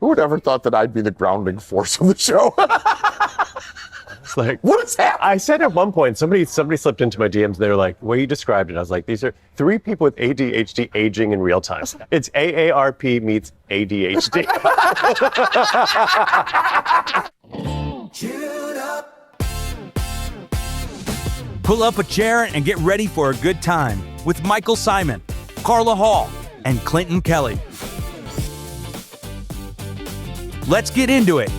Who would ever thought that I'd be the grounding force of the show? It's like, what is happening? I said at one point, somebody slipped into my DMs. They were like, the way you described it, I was like, these are 3 people with ADHD aging in real time. It's AARP meets ADHD. Pull up a chair and get ready for a good time with Michael Symon, Carla Hall, and Clinton Kelly. Let's get into it.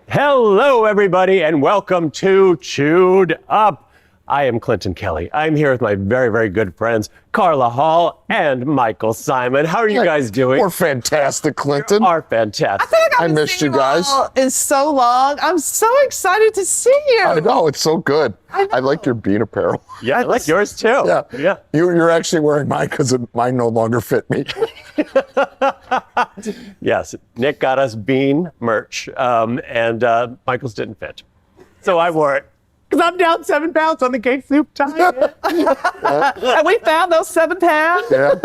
Hello, everybody, and welcome to Chewed Up. I am Clinton Kelly. I'm here with my very, very good friends, Carla Hall and Michael Symon. How are you guys doing? We're fantastic, Clinton. You are fantastic. I missed you guys. In so long. I'm so excited to see you. I know, it's so good. I like your bean apparel. Yeah, I like yours too. Yeah. You're actually wearing mine because mine no longer fit me. Yes, Nick got us bean merch, and Michael's didn't fit. So I wore it. Because I'm down 7 pounds on the cake soup diet. And we found those 7 pounds. Yeah.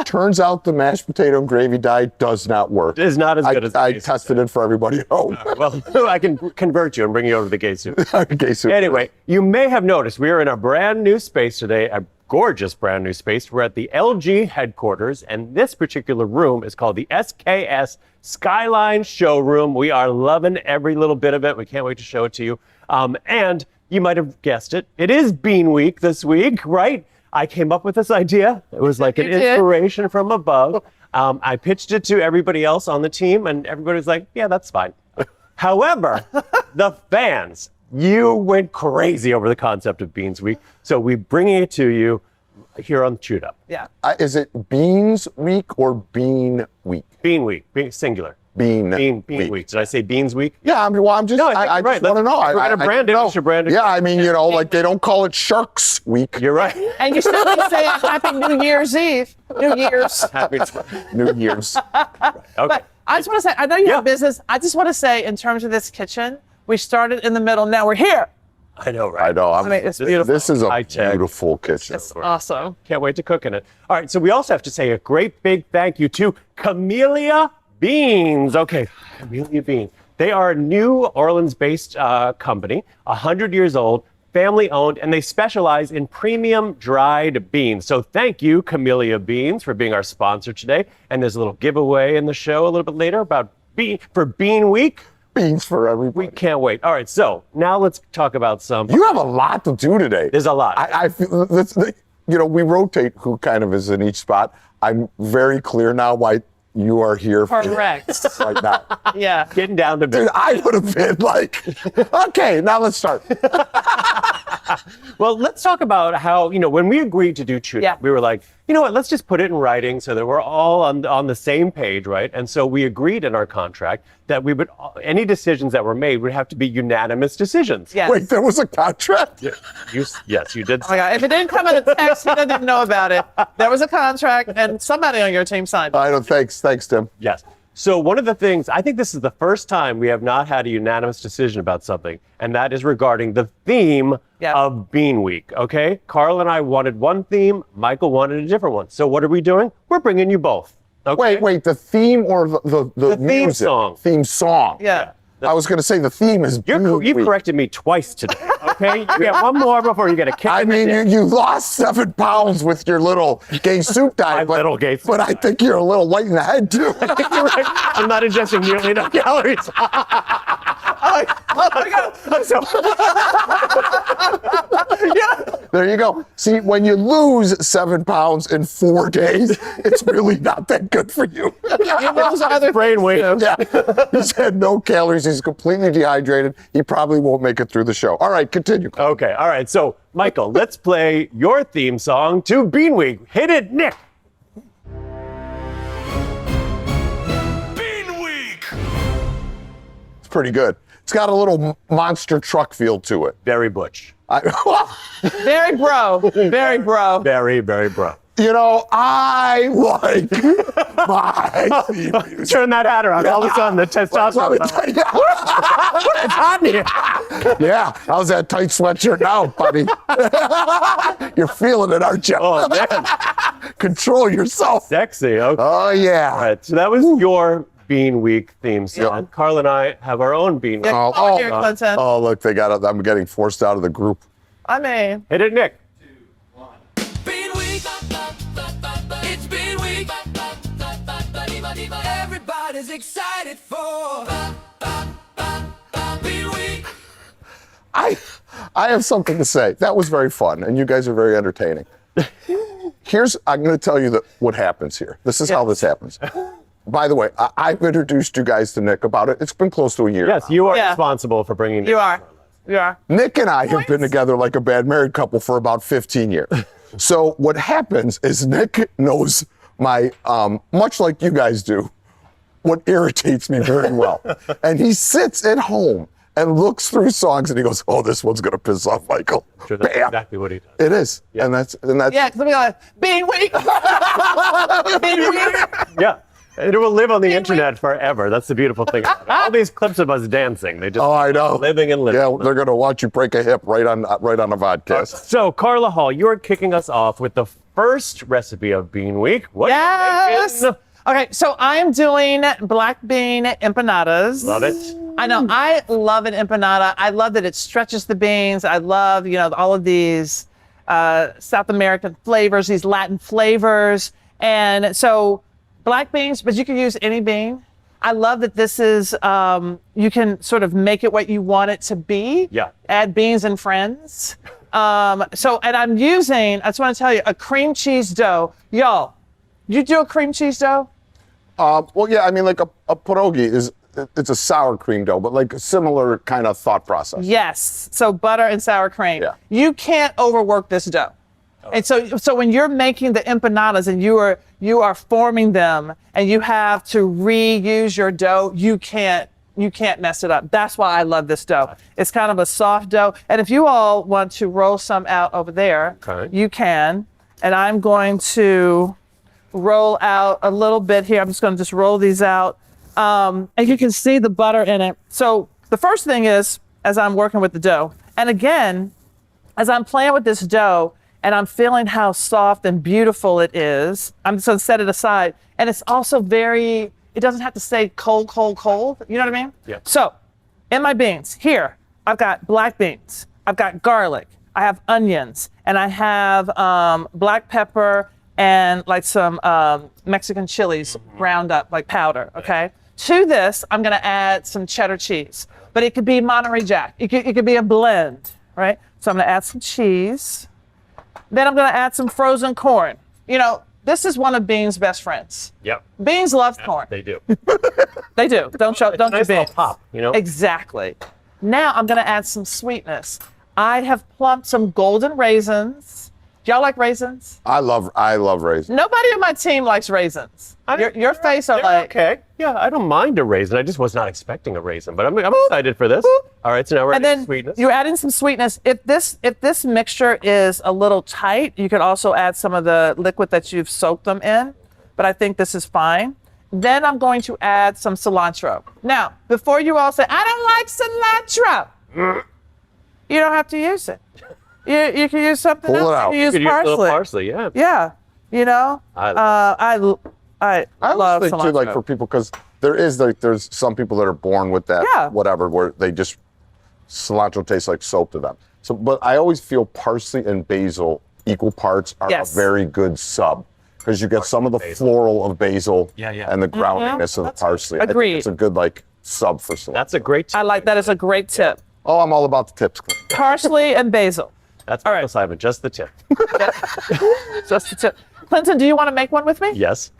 Turns out the mashed potato and gravy diet does not work. It is not as good as I tested it for everybody at home. Well, I can convert you and bring you over to the cake soup. Okay, so Anyway, you may have noticed we are in a brand new space today, a gorgeous brand new space. We're at the LG headquarters, and this particular room is called the SKS Skyline Showroom. We are loving every little bit of it. We can't wait to show it to you. And you might have guessed it. It is Bean Week this week, right? I came up with this idea. It was like an inspiration from above. I pitched it to everybody else on the team, and everybody was like, yeah, that's fine. However, the fans, you went crazy over the concept of Beans Week, so we're bringing it to you here on Chewed Up. Yeah. is it Beans Week or Bean Week? Bean Week, singular. Bean Week. Did I say Beans Week? Yeah, I just No, I right. just want to know. We're going to brand it. We should brand it. Yeah, I mean, like they don't call it Sharks Week. You're right. And you should be saying Happy New Year's Eve. New Year's. Happy New Year's. Okay. But I just want to say, I know you have business. I just want to say, in terms of this kitchen, we started in the middle. Now we're here. I know, right? I know. I mean, it's beautiful. This is a High-tech. beautiful kitchen. It's awesome. Can't wait to cook in it. All right, so we also have to say a great big thank you to Camellia Beans. Okay, Camellia Beans. They are a New Orleans-based company, 100 years old, family-owned, and they specialize in premium dried beans. So thank you, Camellia Beans, for being our sponsor today. And there's a little giveaway in the show a little bit later about Bean Week. Beans for everybody. We can't wait. All right, so now let's talk about some. You have a lot to do today. There's a lot. I feel we rotate who kind of is in each spot. I'm very clear now why you are here Correct. right now. Yeah. Getting down to Dude, business. I would have been like, okay, now let's start. Well, let's talk about how, when we agreed to do Chewed Up, we were like, you know what, let's just put it in writing so that we're all on the same page, right? And so we agreed in our contract that any decisions that were made would have to be unanimous decisions. Yes. Wait, there was a contract? Yes, you did. Oh my God. If it didn't come in a text, you didn't know about it. There was a contract, and somebody on your team signed it. I know, thanks, Tim. Yes. So one of the things, I think this is the first time we have not had a unanimous decision about something, and that is regarding the theme of Bean Week, okay? Carl and I wanted one theme, Michael wanted a different one. So what are we doing? We're bringing you both. Okay? Wait, the theme or the theme music? song. Theme song. Yeah. I was going to say the theme is Bean You've Week. corrected me twice today, okay? You get one more before you get a kick. I mean, you lost 7 pounds with your little gay soup diet. Little gay soup But I think you're a little light in the head, too. You're right. I'm not ingesting nearly enough calories. Oh my God. I'm so There you go. See, when you lose 7 pounds in 4 days, it's really not that good for you. You lose other brainwave. Yeah. He's had no calories. He's completely dehydrated. He probably won't make it through the show. All right, continue. Okay, all right. So, Michael, let's play your theme song to Bean Week. Hit it, Nick. Bean Week! It's pretty good. It's got a little monster truck feel to it. Very butch. Very bro. Very bro. Very, very bro. I like my theme music. Turn that hat around. All of a sudden, the testosterone. It's hot in here. Yeah, how's that tight sweatshirt now, buddy? You're feeling it, aren't you? Oh, man. Control yourself. Sexy. Okay. Oh, yeah. All right. So that was your Bean Week theme song. Carla and I have our own Bean Week. Yeah, come on here, Clinton. Oh, look, they got it. I'm getting forced out of the group. I mean, Hit it, Nick. Bean week. It's Bean week. Everybody's excited for Bean week. I have something to say. That was very fun, and you guys are very entertaining. I'm going to tell you what happens here. This is how this happens. By the way, I've introduced you guys to Nick about it. It's been close to a year. Yes, now. you are responsible for bringing Nick. you are. You are. Nick and I have been together like a bad married couple for about 15 years. So what happens is Nick knows my, much like you guys do, what irritates me very well. And he sits at home and looks through songs and he goes, oh, this one's going to piss off Michael. Sure, that's Bam. exactly what he does. It is. Yeah. And that's Yeah, because we like, Bean week. Bean week. Yeah. It will live on the internet forever. That's the beautiful thing. All these clips of us dancing, they just oh, I know. living and living. Yeah, they're going to watch you break a hip right on a vodcast. So, Carla Hall, you're kicking us off with the first recipe of Bean Week. What are you Yes. making? Okay, so I'm doing black bean empanadas. Love it. I know. I love an empanada. I love that it stretches the beans. I love, all of these South American flavors, these Latin flavors. And so black beans, but you can use any bean. I love that this is, you can sort of make it what you want it to be. Yeah. Add beans and friends. And I'm using, I just want to tell you, a cream cheese dough. Y'all, you do a cream cheese dough? Well, yeah, I mean, like a pierogi it's a sour cream dough, but like a similar kind of thought process. Yes. So butter and sour cream. Yeah. You can't overwork this dough. And so when you're making the empanadas and you are forming them and you have to reuse your dough, you can't mess it up. That's why I love this dough. It's kind of a soft dough. And if you all want to roll some out over there, you can. And I'm going to roll out a little bit here. I'm just going to just roll these out. And you can see the butter in it. So the first thing is, as I'm working with the dough, and again, as I'm playing with this dough and I'm feeling how soft and beautiful it is, I'm just going to set it aside. And it's also it doesn't have to stay cold, cold, cold. You know what I mean? Yeah. So in my beans, here, I've got black beans, I've got garlic, I have onions, and I have black pepper and like some Mexican chilies ground up, like powder, okay? To this, I'm gonna add some cheddar cheese, but it could be Monterey Jack. It could be a blend, right? So I'm gonna add some cheese. Then I'm gonna add some frozen corn. This is one of Bean's best friends. Yep. Beans loves corn. They do. They do. Don't you, nice little Beans? pop, Exactly. Now I'm gonna add some sweetness. I have plumped some golden raisins. Do y'all like raisins? I love raisins. Nobody on my team likes raisins. Your face are like, okay. Yeah, I don't mind a raisin. I just was not expecting a raisin, but I'm excited for this. All right, so now we're and adding then sweetness. you're adding some sweetness. If this mixture is a little tight, you could also add some of the liquid that you've soaked them in, but I think this is fine. Then I'm going to add some cilantro. Now, before you all say, I don't like cilantro, you don't have to use it. You can use something Pull it else. out. You can use You could use a parsley. little parsley, yeah. Yeah, I love I love always think too, like cilantro. for people, because there's some people that are born with that, whatever, where they just cilantro tastes like soap to them. So, but I always feel parsley and basil equal parts are a very good sub, because you get some of the floral of basil and the groundiness of the parsley. Agreed. I think it's a good sub for cilantro. That's a great tip. I like that. Is a great tip. Oh, I'm all about the tips. Parsley and basil. That's all right, Simon. Just the tip. Just the tip. Clinton, do you want to make one with me? Yes.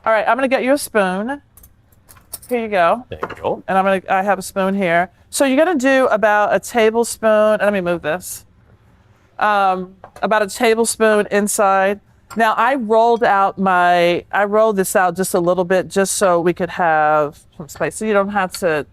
All right, I'm going to get you a spoon. Here you go. There you go. And I have a spoon here. So you're going to do about a tablespoon. Let me move this. About a tablespoon inside. Now I rolled this out just a little bit, just so we could have some space. So you don't have to,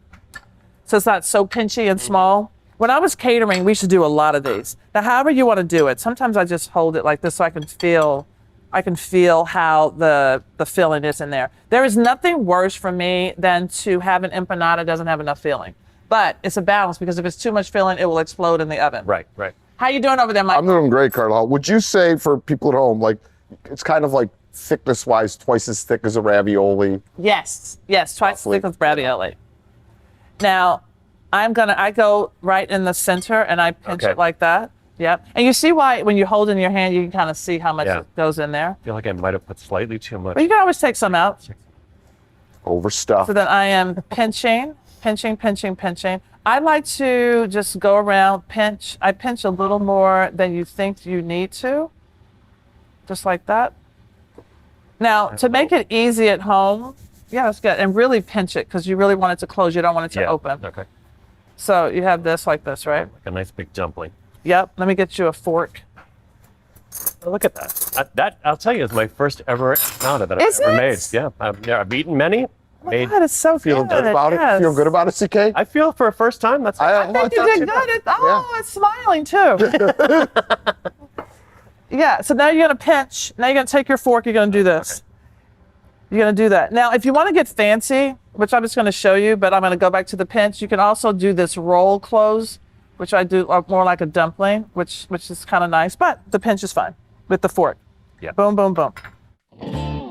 so it's not so pinchy and small. When I was catering, we used to do a lot of these. Now, however you want to do it, sometimes I just hold it like this so I can feel how the filling is in there. There is nothing worse for me than to have an empanada that doesn't have enough filling. But it's a balance, because if it's too much filling, it will explode in the oven. Right. How you doing over there, Mike? I'm doing great, Carla. Would you say, for people at home, like, it's kind of like thickness-wise twice as thick as a ravioli. Yes, twice as Roughly. thick as ravioli. Now, I go right in the center and I pinch Okay. it like that. Yep. And you see why when you hold in your hand, you can kind of see how much Yeah. goes in there. I feel like I might have put slightly too much. But you can always take some out. Overstuffed. So then I am pinching. I like to just go around, pinch. I pinch a little more than you think you need to. Just like that. Now, to make it easy at home, yeah, that's good. And really pinch it because you really want it to close. You don't want it to Yeah. open. Okay. So you have this like this, right? Like a nice big dumpling. Yep. Let me get you a fork. Oh, look at that. That I'll tell you is my first ever empanada that I've Is ever it? made. Yeah, I've eaten many. Oh my God, it's so Feel good. good about Yes. it? Feel good about it, CK? I feel for a first time that's. I think you did good. It's smiling too. Yeah, so now you're gonna pinch. Now you're gonna take your fork, you're gonna do this. You're gonna do that. Now, if you wanna get fancy, which I'm just gonna show you, but I'm gonna go back to the pinch, you can also do this roll close, which I do more like a dumpling, which is kind of nice, but the pinch is fine with the fork. Yeah. Boom, boom, boom.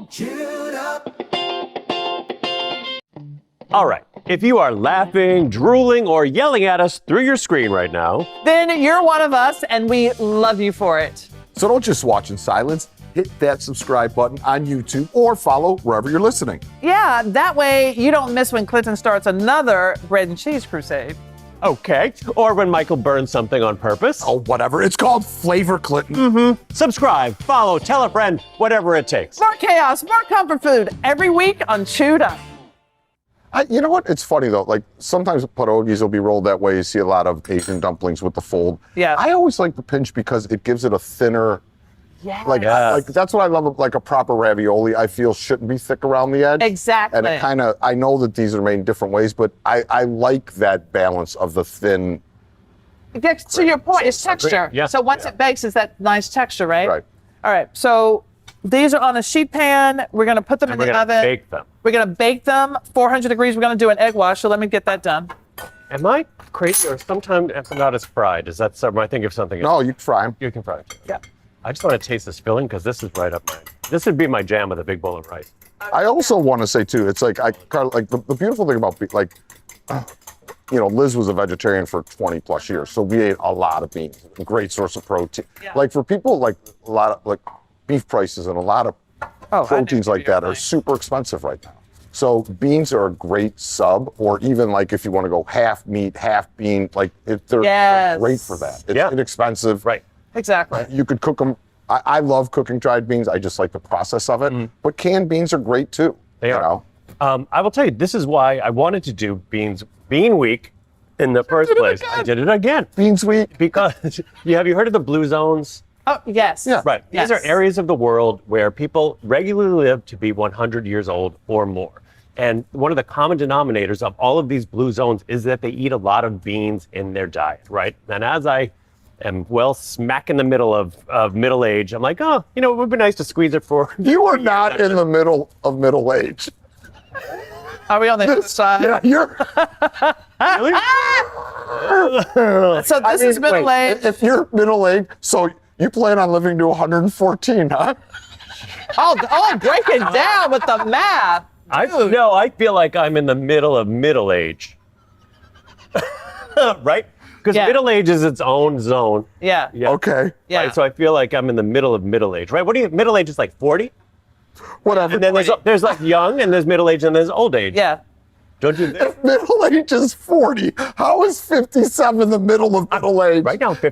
Chewed up. All right. If you are laughing, drooling, or yelling at us through your screen right now, Then you're one of us, and we love you for it. So don't just watch in silence. Hit that subscribe button on YouTube or follow wherever you're listening. Yeah, that way you don't miss when Clinton starts another bread and cheese crusade. okay. Or when Michael burns something on purpose. Oh, whatever. It's called Flavor Clinton. Subscribe, follow, tell a friend, whatever it takes. More chaos, more comfort food every week on Chewed Up. You know what? It's funny though. Like sometimes pierogies will be rolled that way. You see a lot of Asian dumplings with the fold. Yeah. I always like the pinch because it gives it a thinner. Yeah. Like, Yes. like that's what I love. Like a proper ravioli, I feel shouldn't be thick around the edge. Exactly. And it kind of. I know that these are made in different ways, but I like that balance of the thin. It gets to your point, it's texture. Yeah. So once it bakes, it's that nice texture, right? Right. All right. So these are on a sheet pan. We're gonna put them And in we're the going to oven. bake them. We're gonna bake them 400 degrees. We're gonna do an egg wash. So let me get that done. Am I crazy or sometimes empanadas fried? Is that something? I think of something. No, you can fry them. You can fry it. Yeah. I just want to taste this filling because this is right up mine. This would be my jam with a big bowl of rice. I also want to say too, it's like the beautiful thing about Liz was a vegetarian for 20 plus years, so we ate a lot of beans. A great source of protein. Yeah. Like for people, like a lot of like beef prices and a lot of proteins like that are super expensive right now. So beans are a great sub, or even like if you want to go half meat, half bean, like they're Yes. great for that. It's Yeah. inexpensive. Right. Exactly. You could cook them. I love cooking dried beans. I just like the process of it. But canned beans are great too. They you are. know? I will tell you, this is why I wanted to do Bean Week in the first place. I did it again. Beans week. Because have you heard of the blue zones? Oh yes. Yeah. Right. Yes. These are areas of the world where people regularly live to be 100 years old or more. And one of the common denominators of all of these blue zones is that they eat a lot of beans in their diet, right? And as I am smack in the middle of middle age, I'm like, oh, it would be nice to squeeze it for. You are not in the middle of middle age. Are we on the other side? Yeah, you're. Really? So this is middle wait, age. If you're middle age, so you plan on living to 114, huh? Break it down with the math. I feel like I'm in the middle of middle age. Right? Because Yeah. middle age is its own zone. Yeah. Yeah. Okay. Yeah. Right, so I feel like I'm in the middle of middle age, right? Middle age is like 40? Whatever. And then there's like young, and there's middle age, and there's old age. Yeah. Don't you think? Middle age is 40. How is 57 the middle of middle age? Right now, 50.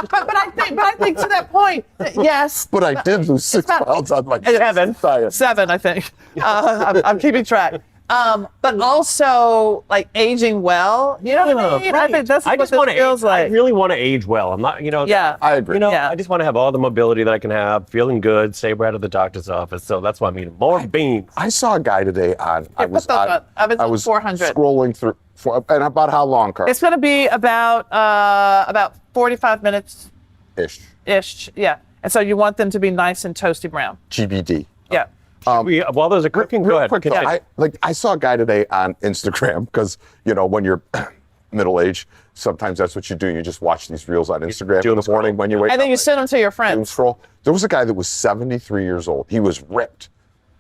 But I think to that point, yes. But I did lose 6 not- pounds on my Seven. diet. 7, I think. I'm keeping track. But also like aging well. You know what I mean? I think that's what this feels like. I really want to age well. I'm not, Yeah. I agree. Yeah. I just want to have all the mobility that I can have, feeling good, stay right out of the doctor's office. So that's why I'm eating more beans. I saw a guy today on. I put those on. I was 400. scrolling through. And about how long, Carl? It's going to be about 45 minutes Ish. Yeah. And so you want them to be nice and toasty brown. GBD. Yeah. While those are cooking, go Real ahead. quick, though, Continue. I saw a guy today on Instagram because when you're middle age, sometimes that's what you do. You just watch these reels on Instagram in the morning when you wake up. And then you send them to your doom friends. scroll. There was a guy that was 73 years old. He was ripped.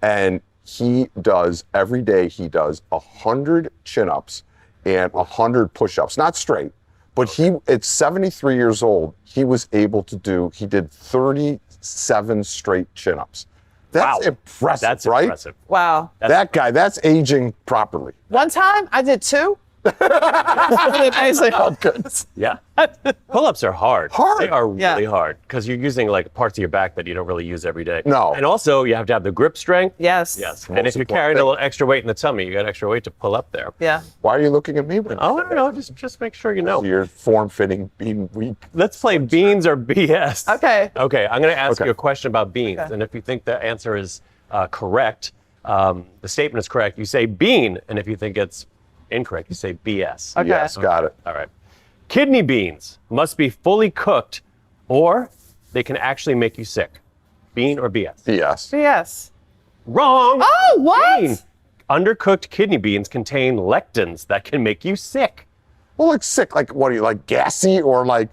And he does, every day he does 100 chin-ups and 100 push-ups. Not straight, but he, at 73 years old, he was able to do, he did 37 straight chin-ups. That's impressive, That's right? impressive. Wow. That guy, that's aging properly. One time I did 2. It's really amazing. Oh, goodness. Yeah. Pull-ups are hard. Hard. They are Yeah. really hard because you're using like parts of your back that you don't really use every day. No. And also you have to have the grip strength. Yes. Yes. Most And if you're important carrying a thing. little extra weight in the tummy, you got extra weight to pull up there. Yeah. Why are you looking at me? When Oh, I don't know. Just make sure you know. You're form-fitting, being weak. Let's play beans or BS. Okay. Okay. I'm going to ask Okay. you a question about beans. Okay. And if you think the answer is correct, the statement is correct, you say bean. And if you think it's incorrect, you say BS. Okay. Yes, got it. All right. Kidney beans must be fully cooked or they can actually make you sick. Bean or BS? BS. Yes. Wrong. Oh, what? Bean. Undercooked kidney beans contain lectins that can make you sick. Well, like sick, like what are you, like gassy or like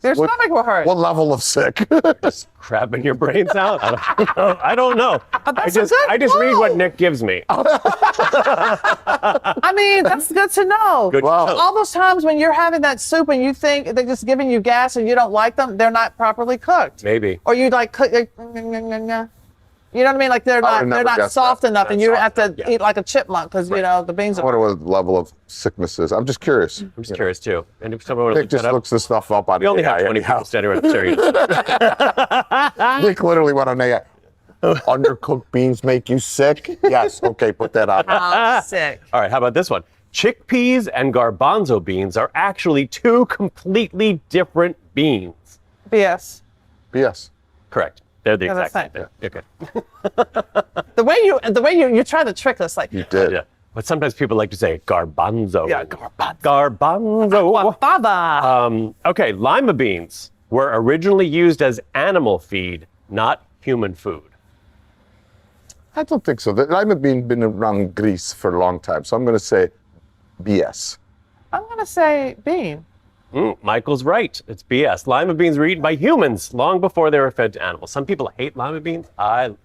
Your stomach will hurt. What level of sick? Just crabbing your brains out. I don't know. that's a good I just read what clue. Nick gives me. I mean, that's good to know. Good to Wow. know. All those times when you're having that soup and you think they're just giving you gas and you don't like them, they're not properly cooked. Maybe. Or you like cook, you know what I mean? Like they're I would not never guess soft that. enough, and Not you soft have to enough, yeah. eat like a chipmunk because you know the beans I are. wonder what the level of sickness is. I'm just curious. I'm just curious too. And if someone Nick looks just that up, looks this stuff up on we only have AI 20 anyhow. people standing right there. Nick literally went on AI. Undercooked beans make you sick? Yes. Okay, put that on. Oh, sick. All right, how about this one? Chickpeas and garbanzo beans are actually two completely different beans. BS. BS. Correct. They're the Yeah, exact that's same thing. Okay. The way you try to trick us, like You did. Yeah. But sometimes people like to say garbanzo. Yeah, garbanzo. Garbanzo. Baba. Okay, lima beans were originally used as animal feed, not human food. I don't think so. I've been around Greece for a long time, so I'm going to say BS. I'm gonna say bean. Michael's right. It's BS. Lima beans were eaten by humans long before they were fed to animals. Some people hate lima beans. I love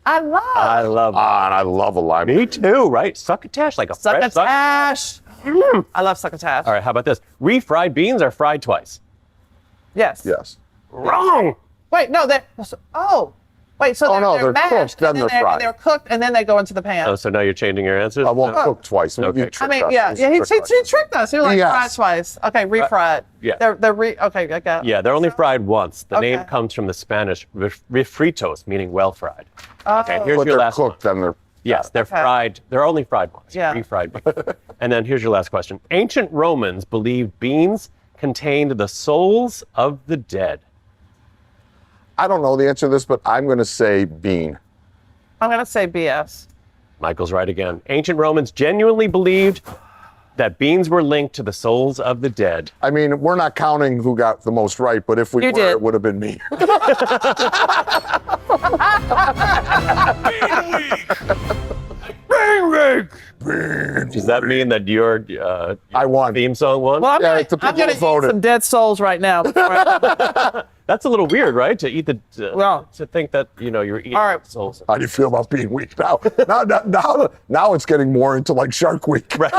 Ah, and I love a lime. Me too, right? Succotash, like a fresh suck. Succotash. I love succotash. All right, how about this? Refried beans are fried twice. Yes. Yes. Wrong. Wait, no, they're. Oh, wait. So Oh, no, they're mashed, cooked, then and they're fried. They're cooked, and then they go into the pan. Oh, so now you're changing your answers? I won't cook twice. Okay. You I tricked I mean, us. yeah, You yeah. He tricked us. tricked us. He was like Yes. fried twice. Okay, refried. yeah. Okay, I got. Yeah, they're only fried once. The name Okay. comes from the Spanish refritos, meaning well fried. Oh. Okay, here's But your they're last cooked, then they're. Yes, they're Okay. fried. They're only fried once. Yeah. Refried beans. And then here's your last question. Ancient Romans believed beans contained the souls of the dead. I don't know the answer to this, but I'm going to say bean. I'm gonna say BS. Michael's right again. Ancient Romans genuinely believed that beans were linked to the souls of the dead. I mean, we're not counting who got the most right, but if we You were, did. it would have been me. Does that mean that your I won. theme song won? Well, Yeah, it's the I'm people gonna who voted. eat some dead souls right now. That's a little weird, right? To eat the Well- to think that you're eating All right. souls. How do you feel about being weak now? Now it's getting more into like Shark Week. Right.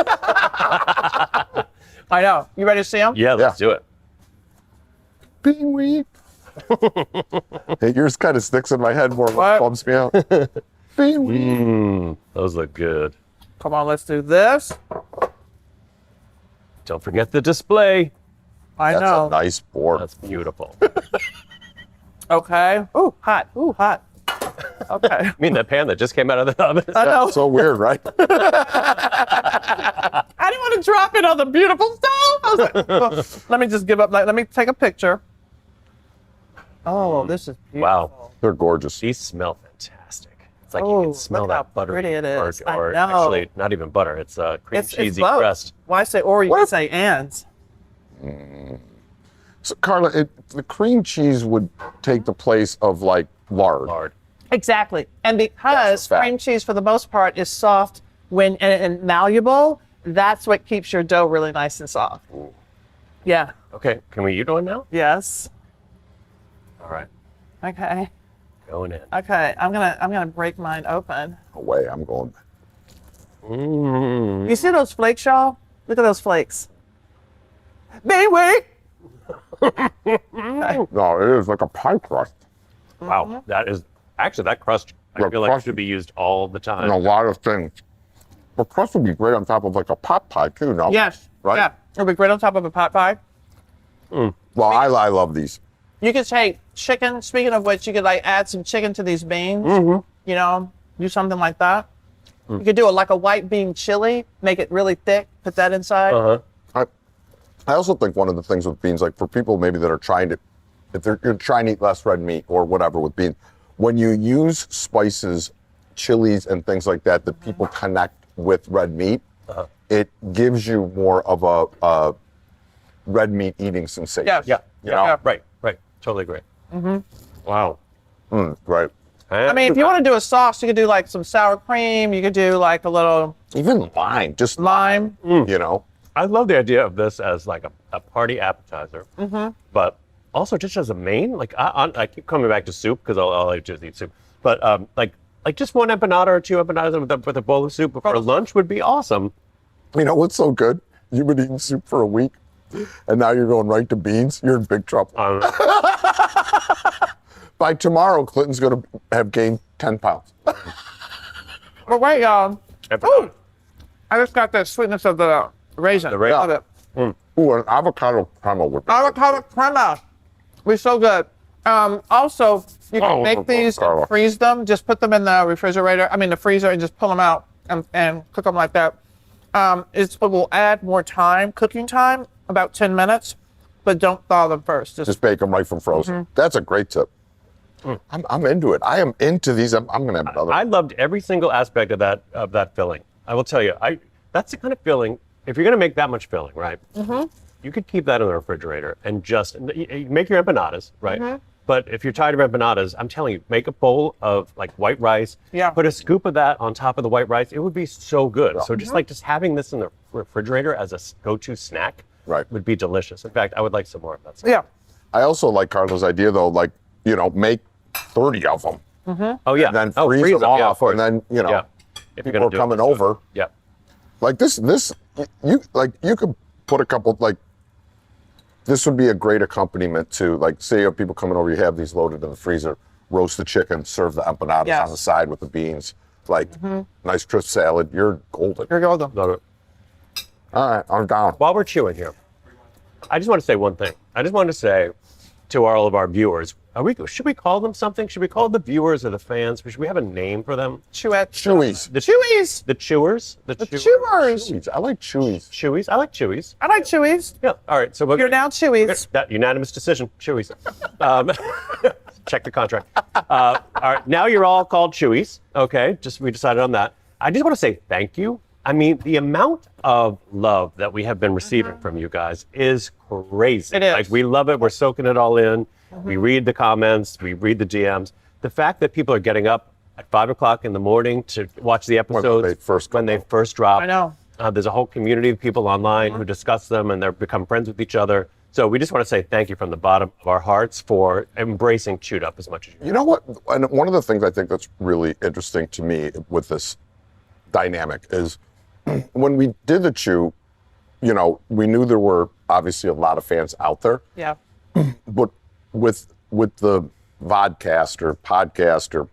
I know. You ready to see them? Yeah, let's Yeah. do it. Being weak. Hey, yours kind of sticks in my head more. What? Bumps me out. Being weak. Those look good. Come on, let's do this. Don't forget the display. I That's know. a nice board. That's beautiful. Okay. Ooh, hot. Ooh, hot. Okay. I mean, that pan that just came out of the oven. I know. So weird, right? I didn't want to drop it on the beautiful stove. I was like, oh, let me just give up. Let me take a picture. Oh, this is beautiful. Wow. They're gorgeous. These smell fantastic. It's like you Oh, can smell look how that butter. pretty it is. I Or know. actually, not even butter. It's cream cheesy both. crust. Why say or? You can say ands. So, Carla, the cream cheese would take the place of like lard. Lard. Exactly. And because That's a fact. cream cheese, for the most part, is soft and malleable, That's what keeps your dough really nice and soft. Yeah. Okay, can we eat one now? Yes. All right, Okay. going in. Okay. I'm gonna break mine open. Away, I'm going. You see those flakes, y'all? Look at those flakes. Baby. No, it is like a pie crust. Wow, that is actually that crust. I The feel like crust- should be used all the time. And a lot of things. The crust would be great on top of like a pot pie too, no? Yes. Right? Yeah. It'll be great on top of a pot pie. Well, I love these. You could take chicken. Speaking of which, you could like add some chicken to these beans. You know, do something like that. You could do it like a white bean chili. Make it really thick. Put that inside. I also think one of the things with beans, like for people maybe that are trying to, if you're trying to eat less red meat or whatever with beans, when you use spices, chilies and things like that, that people connect with red meat, it gives you more of a red meat eating sensation. Yes. Yeah, You yeah, know? right. Totally agree. Wow. Right. I mean, if you want to do a sauce, you could do like some sour cream. You could do like a little Even lime, just lime. you know. I love the idea of this as like a party appetizer, but also just as a main. Like I keep coming back to soup because all I do is eat soup. But like just one empanada or two empanadas with a bowl of soup for lunch would be awesome. You know what's so good? You've been eating soup for a week, and now you're going right to beans. You're in big trouble. By tomorrow, Clinton's going to have gained 10 pounds. But wait, y'all. Empanada. I just got the sweetness of the raisin. The raisin. Love it. Ooh, an avocado crema with Avocado crema. We're so good. Also, you can Oh, make these Carla. and freeze them. Just put them in the refrigerator. I mean, the freezer, and just pull them out and cook them like that. It will add more time, cooking time, about 10 minutes, but don't thaw them first. just bake them right from frozen. That's a great tip. I'm into it. I am into these. I'm going to have another. I loved every single aspect of that filling. I will tell you, that's the kind of filling. If you're going to make that much filling, right? You could keep that in the refrigerator and just you make your empanadas, right? But if you're tired of empanadas, I'm telling you, make a bowl of like white rice. Yeah. Put a scoop of that on top of the white rice. It would be so good. So just having this in the refrigerator as a go-to snack, Right. would be delicious. In fact, I would like some more of that stuff. Yeah. I also like Carla's idea, though, like, make 30 of them. Oh yeah. And then Oh, freeze them yeah, of off. course. And then, Yeah. If you're people gonna are do it, coming let's do it. over. Yeah. Like this, you could put a couple, like, this would be a great accompaniment to, like, say you have people coming over, you have these loaded in the freezer, roast the chicken, serve the empanadas Yes. on the side with the beans, like, nice crisp salad. You're golden. Here we go. Love it. All right, I'm down. While we're chewing here, I just want to say one thing. I just want to say to all of our viewers, should we call them something? Should we call the viewers or the fans? Should we have a name for them? Chewette. Chewies. The Chewies. The chewers? The chewers. Chewies. I like chewies. Chewies? I like chewies. I like chewies. Yeah. All right. So You're now chewies. that unanimous decision. Chewies. Check the contract. All right. Now you're all called chewies. Okay. We decided on that. I just want to say thank you. I mean, the amount of love that we have been receiving from you guys is crazy. It is. Like, we love it. We're soaking it all in. We read the comments. We read the DMs. The fact that people are getting up at 5 o'clock in the morning to watch the episodes when they first drop. I know. There's a whole community of people online who discuss them, and they've become friends with each other. So we just want to say thank you from the bottom of our hearts for embracing Chewed Up as much as you do. You know what? And one of the things I think that's really interesting to me with this dynamic is when we did the Chew, we knew there were obviously a lot of fans out there, Yeah. but with the vodcast or podcast or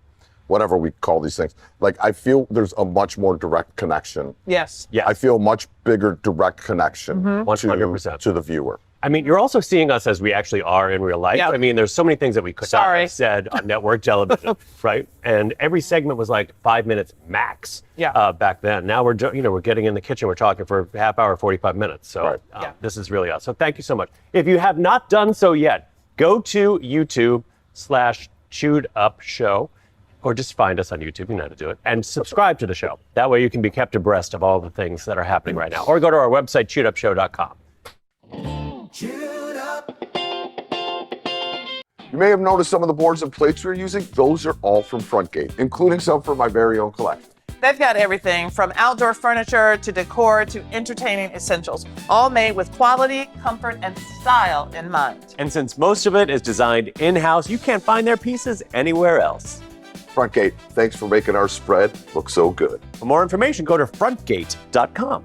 whatever we call these things, like, I feel there's a much more direct connection. Yes. Yes. I feel much bigger direct connection 100%. to the viewer. I mean, you're also seeing us as we actually are in real life. Yeah. I mean, there's so many things that we could not Sorry. have said on network television, right? And every segment was like 5 minutes max. Yeah. Back then. Now we're getting in the kitchen. We're talking for a half hour, 45 minutes. So Right. Yeah. This is really us. So thank you so much. If you have not done so yet, go to YouTube/Chewed Up Show, or just find us on YouTube. You know how to do it, and subscribe to the show. That way you can be kept abreast of all the things that are happening right now. Or go to our website, chewedupshow.com. Chewed up. You may have noticed some of the boards and plates we're using. Those are all from Frontgate, including some from my very own collection. They've got everything from outdoor furniture to decor to entertaining essentials, all made with quality, comfort, and style in mind. And since most of it is designed in-house, you can't find their pieces anywhere else. Frontgate, thanks for making our spread look so good. For more information, go to frontgate.com.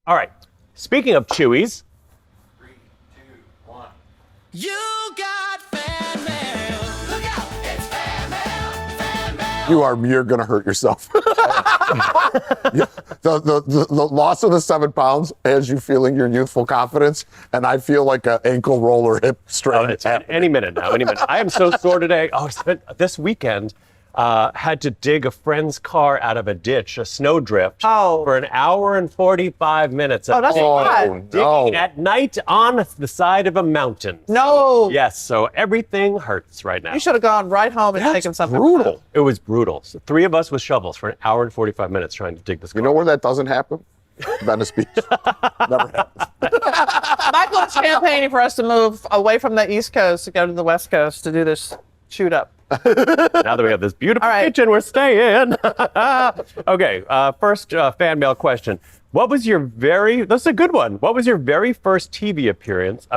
All right, speaking of Chewies, You got fan mail. Look out, it's fan mail, fan mail. You're gonna hurt yourself. Yeah, the loss of the 7 pounds has you feeling your youthful confidence, and I feel like an ankle roll or hip strain. it's any minute now, any minute. I am so sore today. Oh, I spent this weekend, had to dig a friend's car out of a ditch, a snowdrift, for an hour and 45 minutes. Oh, that's hot. no. At night on the side of a mountain. No. Yes, so everything hurts right now. You should have gone right home and taken something. Brutal. It was brutal. So 3 of us with shovels for an hour and 45 minutes trying to dig this car. You know where that doesn't happen? Venice Beach. Never happens. Michael is campaigning for us to move away from the East Coast to go to the West Coast to do this shoot up. Now that we have this beautiful All right. kitchen, we're staying. Okay, first fan mail question. This is a good one. What was your very first TV appearance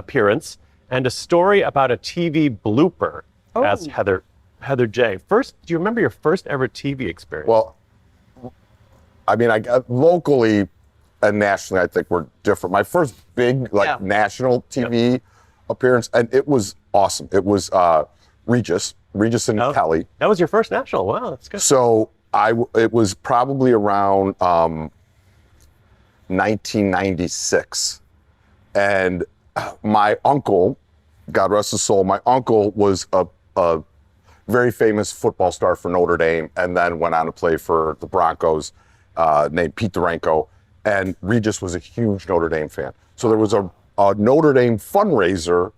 and a story about a TV blooper? Asked Heather J. First, do you remember your first ever TV experience? Well, I mean, I got locally and nationally, I think we're different. My first big national TV appearance, and it was awesome. It was Regis and Kelly. That was your first national. Wow, that's good. So it was probably around 1996, and my uncle, God rest his soul, my uncle was a very famous football star for Notre Dame, and then went on to play for the Broncos, named Pete Duranko. And Regis was a huge Notre Dame fan. So there was a Notre Dame fundraiser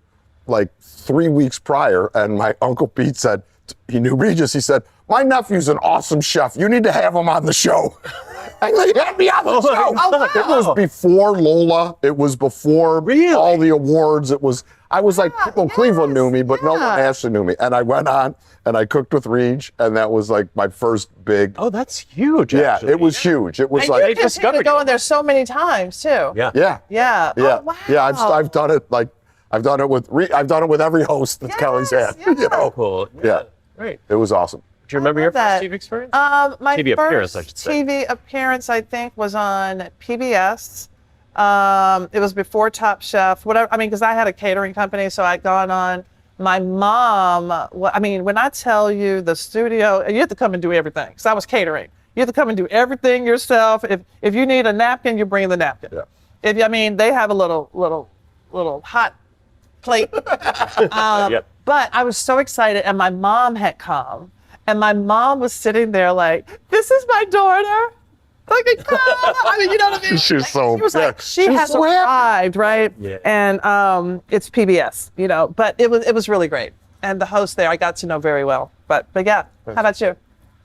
like 3 weeks prior, and my Uncle Pete said, he knew Regis, he said, my nephew's an awesome chef. You need to have him on the show. And they had me on the show. It was before Lola. It was before all the awards. I was like, people in Cleveland knew me, but no one actually knew me. And I went on and I cooked with Reg, and that was like my first big. Oh, that's huge. Yeah, actually. it was huge. It was And like. you continue to go in there so many times too. Yeah. Yeah. Yeah. Yeah. Oh, wow. Yeah, I've done it like, I've done it with every host that Kelly's had. Yes, You know? Cool. Yeah. Great. It was awesome. Do you remember your that. first TV experience? My TV appearance, I first should say. TV appearance, I think, was on PBS. It was before Top Chef, whatever. I mean, because I had a catering company, so I'd gone on. My mom, when I tell you the studio, you have to come and do everything, because I was catering. You have to come and do everything yourself. If you need a napkin, you bring the napkin. Yeah. They have a little hot plate. But I was so excited, and my mom had come, and my mom was sitting there like, "This is my daughter." Like, you know what I mean? She was so. She was like, she was has so happy. arrived, right? Yeah. And it's PBS, but it was really great. And the host there, I got to know very well. But yeah, how about you?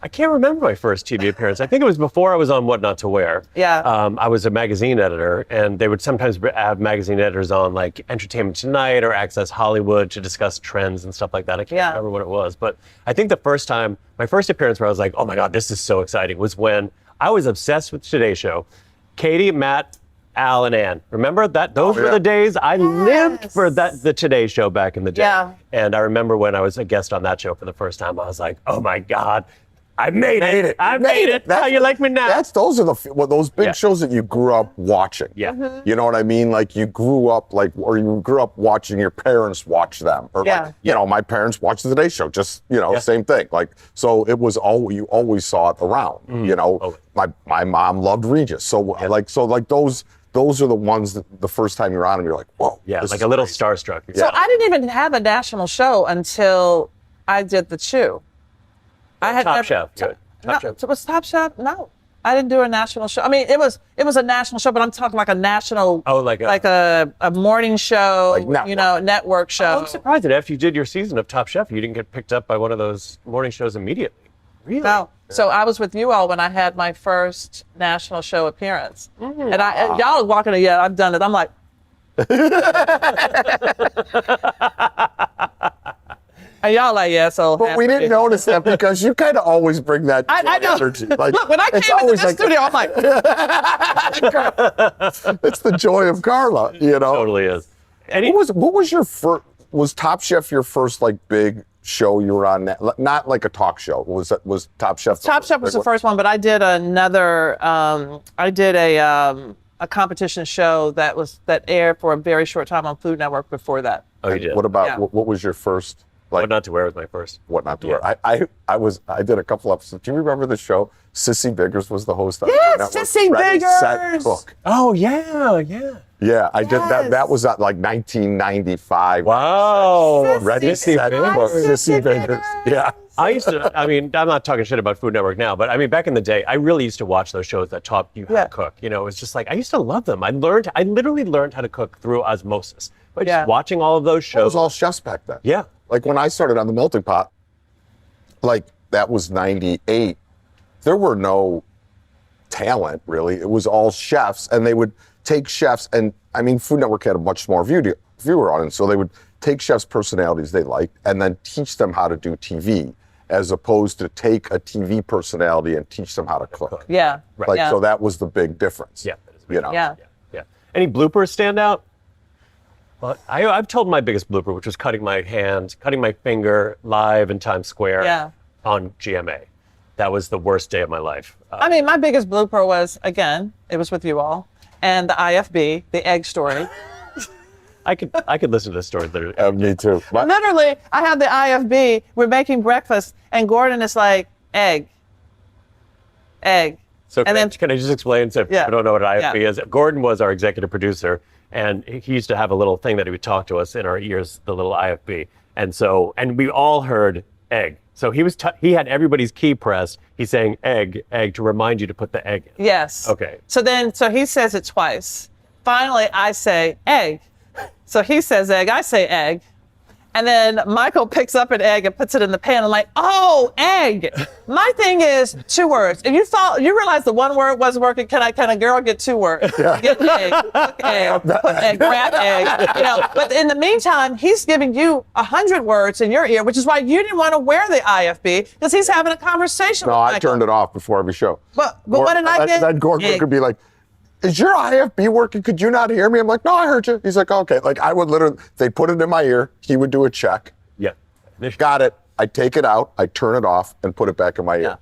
I can't remember my first TV appearance. I think it was before I was on What Not to Wear. Yeah. I was a magazine editor, and they would sometimes have magazine editors on, like Entertainment Tonight or Access Hollywood, to discuss trends and stuff like that. I can't remember what it was, but I think my first appearance where I was like, oh my God, this is so exciting, was when I was obsessed with Today Show. Katie, Matt, Al, and Ann. Remember that? Those were the days I lived for the Today Show back in the day. Yeah. And I remember when I was a guest on that show for the first time, I was like, oh my God, I made it. I made it. How you like me now? Those are those big shows that you grew up watching. Yeah. Mm-hmm. You know what I mean? Like you grew up watching your parents watch them, or my parents watched the Today Show. Just same thing. Like so, it was you always saw it around. My mom loved Regis, so those are the ones that the first time you're on them, you're like, whoa. Yeah, like a little starstruck. So I didn't even have a national show until I did the Chew. I had Top Chef. Good. Top Chef. So was Top Chef? No, I didn't do a national show. I mean, it was a national show, but I'm talking like a national. Oh, like a morning show, Like network. Network show. I'm surprised that after you did your season of Top Chef, you didn't get picked up by one of those morning shows immediately. Really? No. So I was with you all when I had my first national show appearance, and y'all are walking. Yeah, I've done it. I'm like. And y'all like, yeah, so. But we didn't notice that because you kind of always bring that I know. energy. Like, Look, when I it's came into always the studio, I'm like, it's the joy of Carla, you know? Totally is. What was your first, was Top Chef your first like big show you were on? Not like a talk show. Was Top Chef? Top Chef was the first one, but I did another, a competition show that aired for a very short time on Food Network before that. Oh, you did? What about, Yeah. what was your first? Like, What Not to Wear was my first. What not to wear? I did a couple episodes. Do you remember the show? Sissy Biggers was the host. On Yes, Food Network. Sissy Ready, Set, Biggers! Cook. Oh, yeah. Yeah, I did that. Yes. That was at like 1995. Wow. Ready, Sissy Set, Biggers. Cook. Sissy Biggers. Yeah. I used to, I mean, I'm not talking shit about Food Network now, but I mean, back in the day, I really used to watch those shows that taught you how Yeah. to cook. You know, it was just like, I used to love them. I literally learned how to cook through osmosis by just Yeah. watching all of those It shows. was all chefs back then. Yeah. Like when I started on the Melting Pot, like that was 98. There were no talent really. It was all chefs, and they would take chefs, and I mean, Food Network had a much smaller viewer audience, so they would take chefs' personalities they liked and then teach them how to do TV, as opposed to take a TV personality and teach them how to cook. Yeah. Like, yeah. so that was the big difference. Yeah, that is You know? Yeah. Yeah. Any bloopers stand out? Well, I've told my biggest blooper, which was cutting my finger live in Times Square Yeah. on GMA. That was the worst day of my life. I mean, my biggest blooper was, again, it was with you all, and the IFB, the egg story. I could listen to this story literally. Me too. Literally, I had the IFB, we're making breakfast, and Gordon is like, egg. So And then- can I just explain so if Yeah. people don't know what IFB Yeah. is? Gordon was our executive producer, and he used to have a little thing that he would talk to us in our ears, the little IFB. And we all heard egg. So he had everybody's key pressed. He's saying egg to remind you to put the egg in. Yes. Okay. So he says it twice. Finally, I say egg. So he says egg, I say egg. And then Michael picks up an egg and puts it in the pan. I'm like, oh, egg. My thing is 2 words. If you realize the 1 word wasn't working, can a girl get 2 words? Get egg, cook egg, put egg, grab egg. You know, but in the meantime, he's giving you 100 words in your ear, which is why you didn't want to wear the IFB, because he's having a conversation No, with I Michael. turned it off before every show. But what did I get? Then Gordon Egg. could be like, is your IFB working? Could you not hear me? I'm like, no, I heard you. He's like, okay. Like I would literally, they'd put it in my ear. He would do a check. Yeah. Got it. I take it out. I turn it off and put it back in my ear.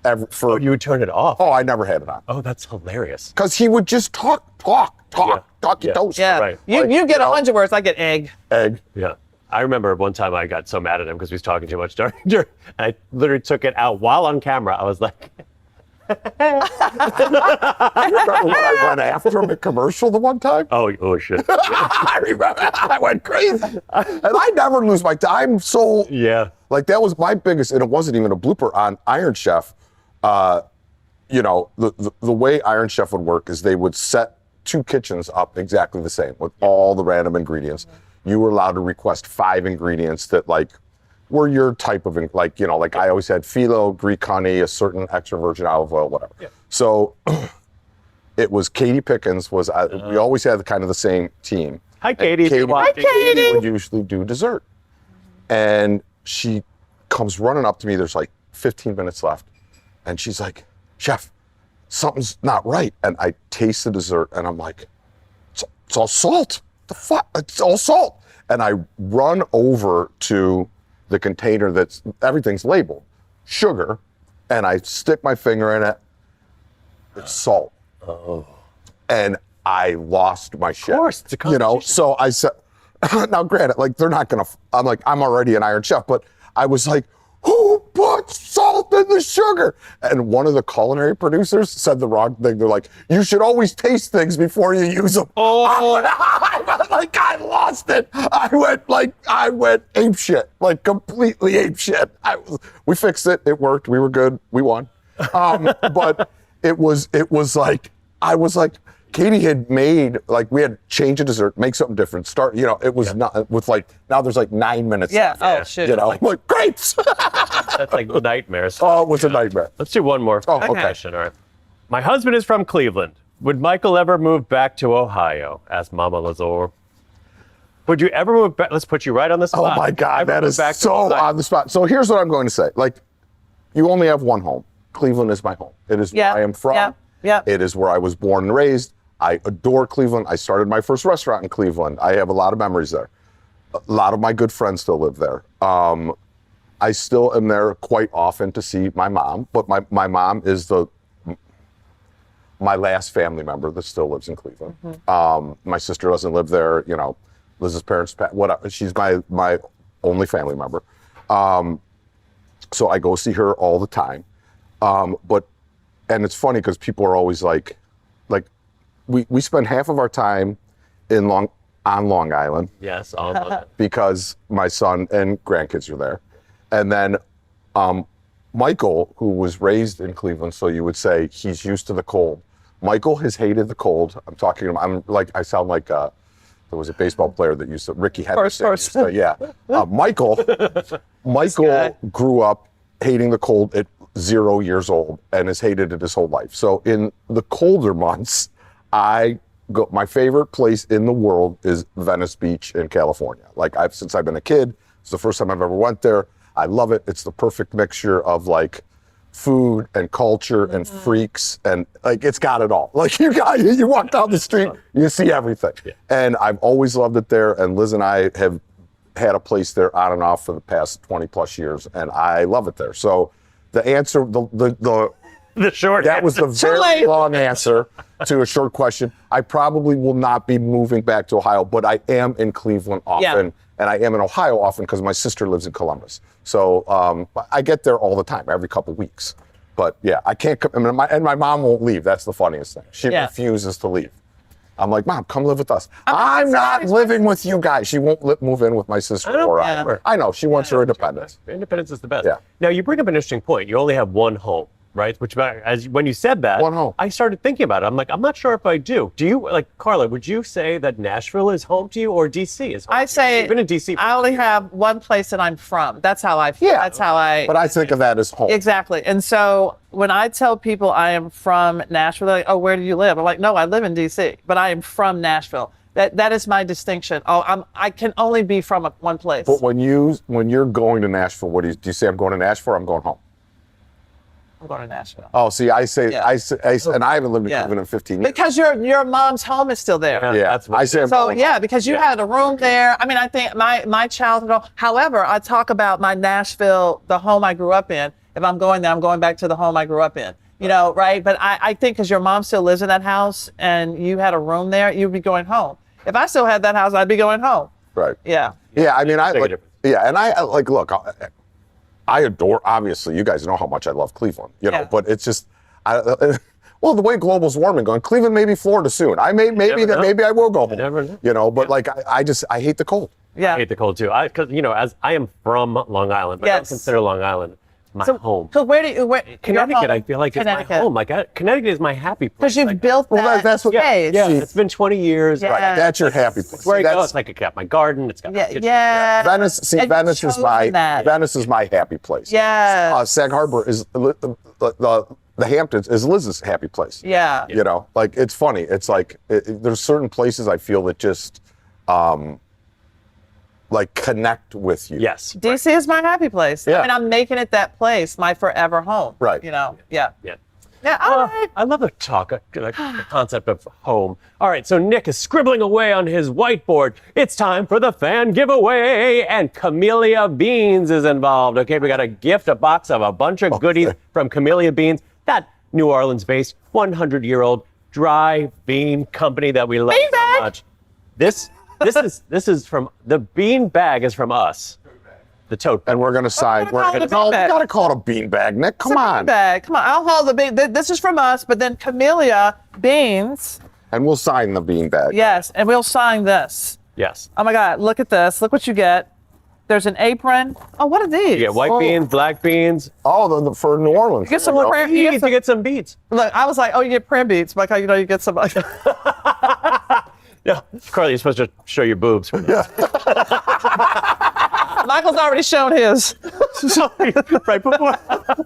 Oh, you would turn it off. I never had it on. Oh, that's hilarious. Because he would just talk Yeah. your toast. Yeah. Right. You Like, get you know. 100 words, I get egg. Egg. Yeah. I remember one time I got so mad at him because he was talking too much during I literally took it out while on camera. I was like, I remember when I went after him at commercial the one time. oh shit. I remember. I went crazy. And I never lose my time. So Yeah. like that was my biggest, and it wasn't even a blooper on Iron Chef. You know, the way Iron Chef would work is they would set 2 kitchens up exactly the same with all the random ingredients. You were allowed to request 5 ingredients that like were your type of, like, you know, like I always had phyllo, Greek honey, a certain extra virgin olive oil, whatever. Yeah. So it was Katie Pickens we always had kind of the same team. Hi, Katie. if you're watching. Katie would usually do dessert. And she comes running up to me. There's like 15 minutes left. And she's like, Chef, something's not right. And I taste the dessert and I'm like, it's all salt. The fuck? It's all salt. And I run over to the container that's, everything's labeled, sugar. And I stick my finger in it. It's salt. Oh. And I lost my shit. Of course, it's a You know, competition. so I said, now granted, like they're not gonna, I'm like, I'm already an Iron Chef, but I was like, who put salt in the sugar? And one of the culinary producers said the wrong thing. They're like, you should always taste things before you use them. Oh, I lost it. I went ape shit, like completely ape shit. We fixed it. It worked. We were good. We won. But it was like, I was like, Katie had made, like, we had to change a dessert, make something different, start, you know, it was not, with like, now there's like 9 minutes Yeah. left, Oh, shit. you know, I'm like, grapes! That's like nightmares. Oh, it was a nightmare. Let's do one more Oh, okay. question. All right. My husband is from Cleveland. Would Michael ever move back to Ohio? Asked Mama Lazor. Would you ever move back? Let's put you right on the Oh spot. my God, Ever that move is back to so the on the spot. So here's what I'm going to say. Like, you only have one home. Cleveland is my home. It is Yeah, where I am from. yeah, yeah. It is where I was born and raised. I adore Cleveland. I started my first restaurant in Cleveland. I have a lot of memories there. A lot of my good friends still live there. I still am there quite often to see my mom, but my mom is my last family member that still lives in Cleveland. My sister doesn't live there. You know, Liz's parents, whatever. She's my only family member. So I go see her all the time. And it's funny because people are always like we spend half of our time on Long Island Yes, all of that. because my son and grandkids are there. And then Michael, who was raised in Cleveland, so you would say he's used to the cold. Michael has hated the cold. I sound like there was a baseball player that used to, Ricky Henderson. Course. used to- yeah. Michael grew up hating the cold at 0 years old and has hated it his whole life. So in the colder months, my favorite place in the world is Venice Beach in California. Since I've been a kid, it's the first time I've ever went there. I love it. It's the perfect mixture of like food and culture and freaks, and like it's got it all. Like you walk down the street, you see everything. Yeah. And I've always loved it there. And Liz and I have had a place there on and off for the past 20 plus years, and I love it there. So the answer, The short that was the answer. very late. long answer to a short question. I probably will not be moving back to Ohio, but I am in Cleveland often, and I am in Ohio often because my sister lives in Columbus. So I get there all the time, every couple weeks. But yeah, I can't. My mom won't leave. That's the funniest thing. She refuses to leave. I'm like, Mom, come live with us. I'm not living with you guys. She won't move in with my sister or I. I know she wants her independence. Independence is the best. Yeah. Now, you bring up an interesting point. You only have one home, right? Which, when you said that, One home. I started thinking about it. I'm like, I'm not sure if I do. Do you, like, Carla, would you say that Nashville is home to you or D.C. is home I to you? say You've been in D.C. I only have one place that I'm from. That's how I feel. Yeah. That's how I. But I think of that as home. Exactly. And so when I tell people I am from Nashville, they're like, oh, where do you live? I'm like, no, I live in D.C., but I am from Nashville. That is my distinction. I can only be from one place. But when you're going to Nashville, what do you say? I'm going to Nashville. Or I'm going home. I'm going to Nashville. Oh, see, I say, Yeah. and I haven't lived in Yeah. Cleveland in 15 years. Because your mom's home is still there. Yeah, That's what I say I'm So going yeah, home. because you had a room there. I mean, I think my childhood. However, I talk about my Nashville, the home I grew up in. If I'm going there, I'm going back to the home I grew up in. You know, right? But I think because your mom still lives in that house and you had a room there, you'd be going home. If I still had that house, I'd be going home. Right. Yeah. Yeah, I mean, Make a difference. and I like, look, I adore, obviously, you guys know how much I love Cleveland, you know, Yeah. but it's just, well, the way global's warming, going, Cleveland may be Florida soon. Maybe I will go home. never know. You know, but like, I hate the cold. Yeah. I hate the cold too. Because as I am from Long Island, but I don't Yes. consider Long Island my home. So where Connecticut, I feel like is my Connecticut. home. Like Connecticut is my happy place. Because you've Like, built that that's what- space. yeah, it's been 20 years. Yeah. Right. That's your happy place. Where I go, That's- it's like I got my garden. It's got my Yeah. kitchen. Yeah. Venice, see, And Venice you've is my chosen that. Venice is my happy place. Yes. Sag Harbor is the Hamptons is Liz's happy place. Yeah. You know, like it's funny. It's like there's certain places I feel that just like connect with you. Yes. DC is my happy place. Yeah. I mean, I'm making it that place, my forever home. Right. You know. Yeah. Yeah. Yeah. All right. I love the concept of home. All right, so Nick is scribbling away on his whiteboard. It's time for the fan giveaway, and Camellia Beans is involved. Okay, we got a gift, a box of a bunch of goodies from Camellia Beans, that New Orleans-based 100-year-old dry bean company that we love Bean so bag. much. This is from the bean bag is from us. The tote bag. And we're gonna sign. We're gonna call it a bean bag. We gotta call it a bean bag, Nick. Come on. Bag. Come on. I'll hold the bean. This is from us, but then Camellia Beans. And we'll sign the bean bag. Yes, and we'll sign this. Yes. Oh my God! Look at this. Look what you get. There's an apron. Oh, what are these? You get white beans, black beans. Oh, for New Orleans. You get some prayer. You need to get some beets. Look, I was like, oh, you get prayer beats. Like how you get some. No, Carly, you're supposed to show your boobs. Michael's already shown his. right before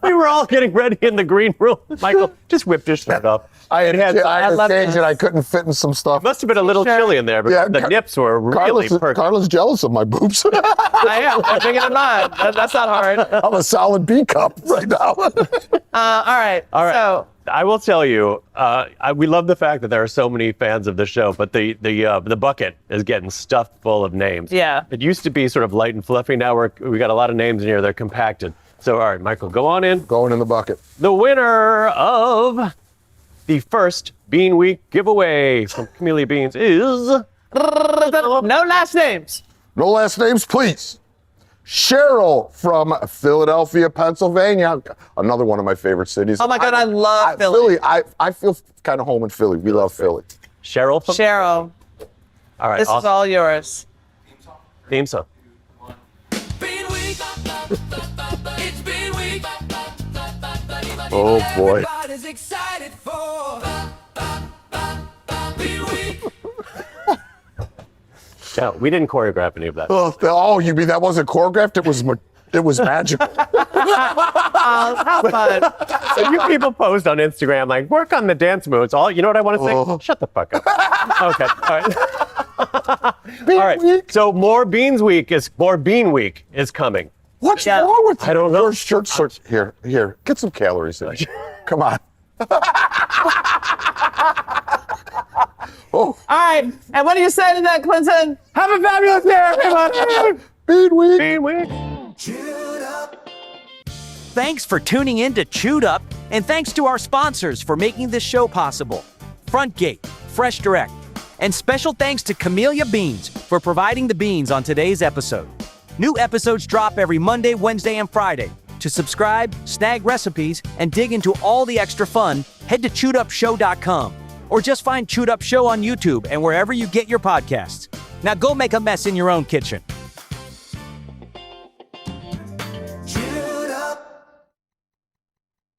we were all getting ready in the green room, Michael just whipped his shirt up. I had love changed this. and I couldn't fit in some stuff. Must have been a little chilly in there, but Yeah, the nips were really perfect. Carla's jealous of my boobs. I am. I'm thinking of mine. That's not hard. I'm a solid B cup right now. All right. All right. So, I will tell you, we love the fact that there are so many fans of the show, but the bucket is getting stuffed full of names. Yeah. It used to be sort of light and fluffy. Now we got a lot of names in here. They're compacted. So, all right, Michael, go on in. Going in the bucket. The winner of the first Bean Week giveaway from Camellia Beans is no last names. No last names, please. Cheryl from Philadelphia, Pennsylvania. Another one of my favorite cities. Oh my God, I love Philly. I feel kind of home in Philly. We love Philly. Cheryl from. Cheryl, All right, this is all yours. theme song. Bean Week. It's Bean Week. Oh boy. Everybody's excited for Bean Week. Yeah, we didn't choreograph any of that. Oh, you mean that wasn't choreographed? It was magical. How fun. So you people post on Instagram like, work on the dance moves. You know what I want to say? Shut the fuck up. Okay, all right. All right. So more Bean Week is coming. What's Yeah. wrong with you? I don't know. Your shirt. Here. Get some calories in. Come on. All right. And what do you say to that, Clinton? Have a fabulous day, everybody. Bean Week. Bean Week. Thanks for tuning in to Chewed Up, and thanks to our sponsors for making this show possible. Frontgate, Fresh Direct, and special thanks to Camellia Beans for providing the beans on today's episode. New episodes drop every Monday, Wednesday, and Friday. To subscribe, snag recipes, and dig into all the extra fun, head to chewedupshow.com or just find Chewed Up Show on YouTube and wherever you get your podcasts. Now go make a mess in your own kitchen.